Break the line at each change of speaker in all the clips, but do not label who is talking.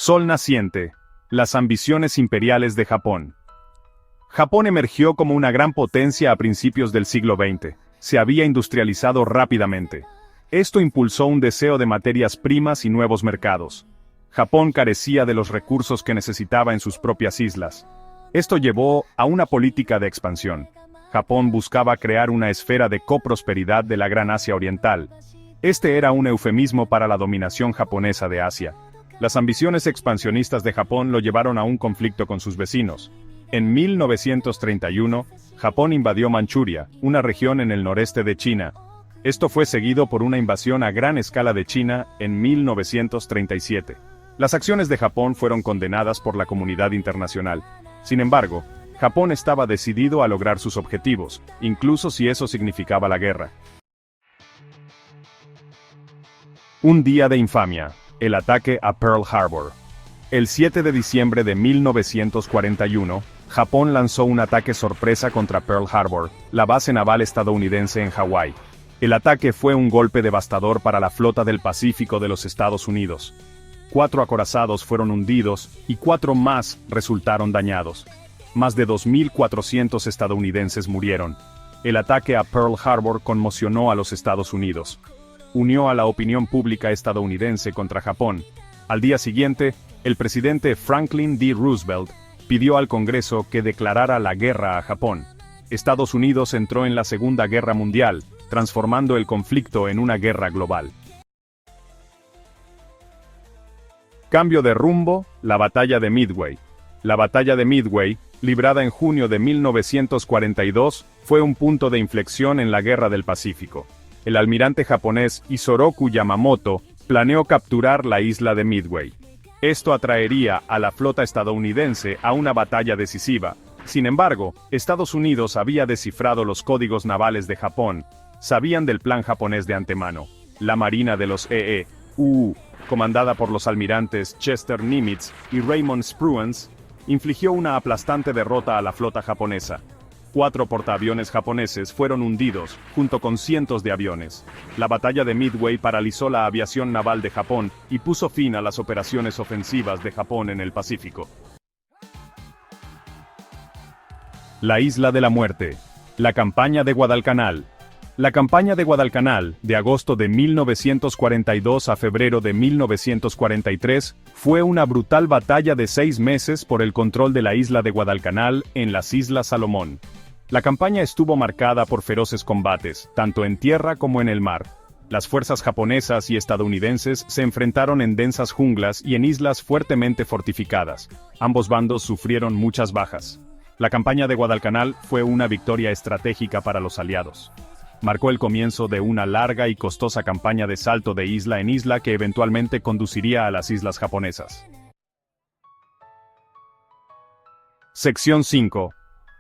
Sol naciente. Las ambiciones imperiales de Japón. Japón emergió como una gran potencia a principios del siglo XX. Se había industrializado rápidamente. Esto impulsó un deseo de materias primas y nuevos mercados. Japón carecía de los recursos que necesitaba en sus propias islas. Esto llevó a una política de expansión. Japón buscaba crear una esfera de coprosperidad de la Gran Asia Oriental. Este era un eufemismo para la dominación japonesa de Asia. Las ambiciones expansionistas de Japón lo llevaron a un conflicto con sus vecinos. En 1931, Japón invadió Manchuria, una región en el noreste de China. Esto fue seguido por una invasión a gran escala de China en 1937. Las acciones de Japón fueron condenadas por la comunidad internacional. Sin embargo, Japón estaba decidido a lograr sus objetivos, incluso si eso significaba la guerra. Un día de infamia. El ataque a Pearl Harbor. El 7 de diciembre de 1941, Japón lanzó un ataque sorpresa contra Pearl Harbor, la base naval estadounidense en Hawái. El ataque fue un golpe devastador para la flota del Pacífico de los Estados Unidos. 4 acorazados fueron hundidos y 4 más resultaron dañados. Más de 2.400 estadounidenses murieron. El ataque a Pearl Harbor conmocionó a los Estados Unidos. Unió a la opinión pública estadounidense contra Japón. Al día siguiente, el presidente Franklin D. Roosevelt pidió al Congreso que declarara la guerra a Japón. Estados Unidos entró en la Segunda Guerra Mundial, transformando el conflicto en una guerra global. Cambio de rumbo, la batalla de Midway. La batalla de Midway, librada en junio de 1942, fue un punto de inflexión en la Guerra del Pacífico. El almirante japonés Isoroku Yamamoto planeó capturar la isla de Midway. Esto atraería a la flota estadounidense a una batalla decisiva. Sin embargo, Estados Unidos había descifrado los códigos navales de Japón. Sabían del plan japonés de antemano. La marina de los EEU, comandada por los almirantes Chester Nimitz y Raymond Spruance, infligió una aplastante derrota a la flota japonesa. 4 portaaviones japoneses fueron hundidos, junto con cientos de aviones. La batalla de Midway paralizó la aviación naval de Japón y puso fin a las operaciones ofensivas de Japón en el Pacífico. La Isla de la Muerte. La campaña de Guadalcanal. La campaña de Guadalcanal, de agosto de 1942 a febrero de 1943, fue una brutal batalla de 6 meses por el control de la isla de Guadalcanal en las Islas Salomón. La campaña estuvo marcada por feroces combates, tanto en tierra como en el mar. Las fuerzas japonesas y estadounidenses se enfrentaron en densas junglas y en islas fuertemente fortificadas. Ambos bandos sufrieron muchas bajas. La campaña de Guadalcanal fue una victoria estratégica para los aliados. Marcó el comienzo de una larga y costosa campaña de salto de isla en isla que eventualmente conduciría a las islas japonesas. Sección 5.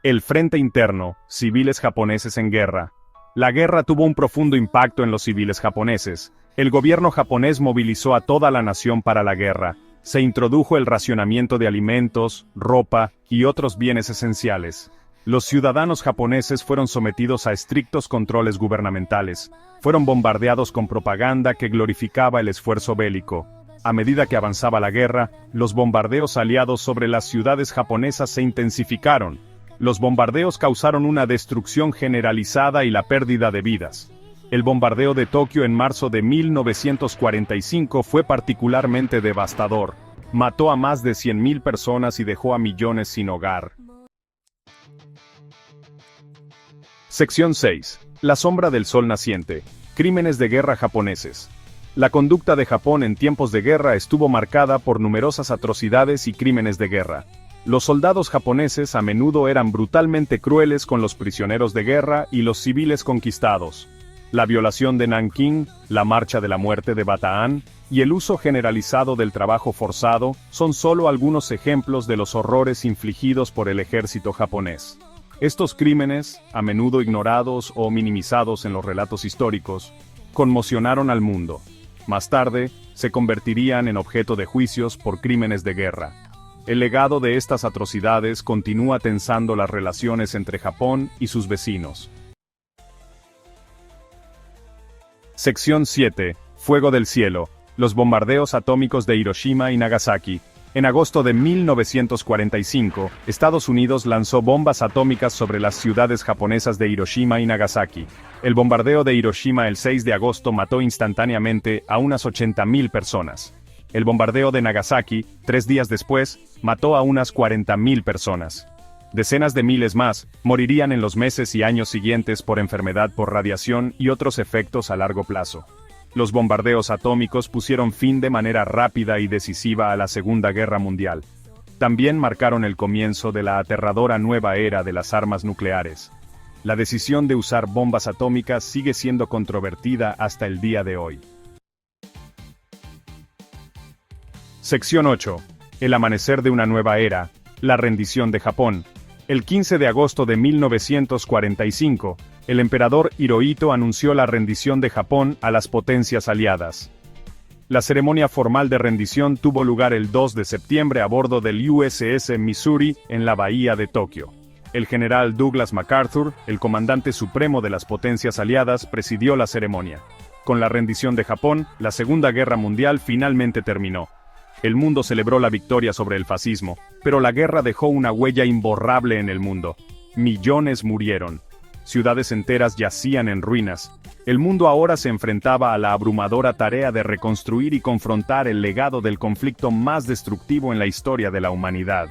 El frente interno, civiles japoneses en guerra. La guerra tuvo un profundo impacto en los civiles japoneses. El gobierno japonés movilizó a toda la nación para la guerra. Se introdujo el racionamiento de alimentos, ropa y otros bienes esenciales. Los ciudadanos japoneses fueron sometidos a estrictos controles gubernamentales. Fueron bombardeados con propaganda que glorificaba el esfuerzo bélico. A medida que avanzaba la guerra, los bombardeos aliados sobre las ciudades japonesas se intensificaron. Los bombardeos causaron una destrucción generalizada y la pérdida de vidas. El bombardeo de Tokio en marzo de 1945 fue particularmente devastador. Mató a más de 100.000 personas y dejó a millones sin hogar. Sección 6. La sombra del sol naciente. Crímenes de guerra japoneses. La conducta de Japón en tiempos de guerra estuvo marcada por numerosas atrocidades y crímenes de guerra. Los soldados japoneses a menudo eran brutalmente crueles con los prisioneros de guerra y los civiles conquistados. La violación de Nankín, la marcha de la muerte de Bataan, y el uso generalizado del trabajo forzado son solo algunos ejemplos de los horrores infligidos por el ejército japonés. Estos crímenes, a menudo ignorados o minimizados en los relatos históricos, conmocionaron al mundo. Más tarde, se convertirían en objeto de juicios por crímenes de guerra. El legado de estas atrocidades continúa tensando las relaciones entre Japón y sus vecinos. Sección 7. Fuego del cielo. Los bombardeos atómicos de Hiroshima y Nagasaki. En agosto de 1945, Estados Unidos lanzó bombas atómicas sobre las ciudades japonesas de Hiroshima y Nagasaki. El bombardeo de Hiroshima el 6 de agosto mató instantáneamente a unas 80.000 personas. El bombardeo de Nagasaki, 3 días después, mató a unas 40.000 personas. Decenas de miles más morirían en los meses y años siguientes por enfermedad por radiación y otros efectos a largo plazo. Los bombardeos atómicos pusieron fin de manera rápida y decisiva a la Segunda Guerra Mundial. También marcaron el comienzo de la aterradora nueva era de las armas nucleares. La decisión de usar bombas atómicas sigue siendo controvertida hasta el día de hoy. Sección 8. El amanecer de una nueva era, la rendición de Japón. El 15 de agosto de 1945, el emperador Hirohito anunció la rendición de Japón a las potencias aliadas. La ceremonia formal de rendición tuvo lugar el 2 de septiembre a bordo del USS Missouri en la bahía de Tokio. El general Douglas MacArthur, el comandante supremo de las potencias aliadas, presidió la ceremonia. Con la rendición de Japón, la Segunda Guerra Mundial finalmente terminó. El mundo celebró la victoria sobre el fascismo, pero la guerra dejó una huella imborrable en el mundo. Millones murieron. Ciudades enteras yacían en ruinas. El mundo ahora se enfrentaba a la abrumadora tarea de reconstruir y confrontar el legado del conflicto más destructivo en la historia de la humanidad.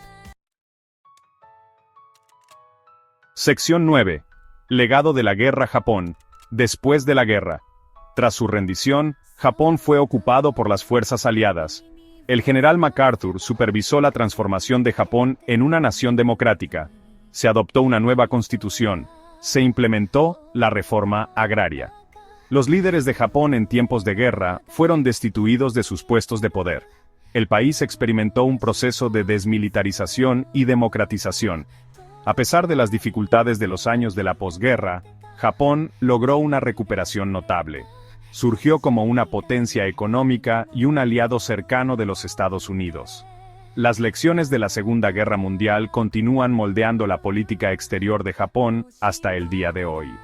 Sección 9. Legado de la Guerra Japón. Después de la guerra. Tras su rendición, Japón fue ocupado por las fuerzas aliadas. El general MacArthur supervisó la transformación de Japón en una nación democrática. Se adoptó una nueva constitución. Se implementó la reforma agraria. Los líderes de Japón en tiempos de guerra fueron destituidos de sus puestos de poder. El país experimentó un proceso de desmilitarización y democratización. A pesar de las dificultades de los años de la posguerra, Japón logró una recuperación notable. Surgió como una potencia económica y un aliado cercano de los Estados Unidos. Las lecciones de la Segunda Guerra Mundial continúan moldeando la política exterior de Japón hasta el día de hoy.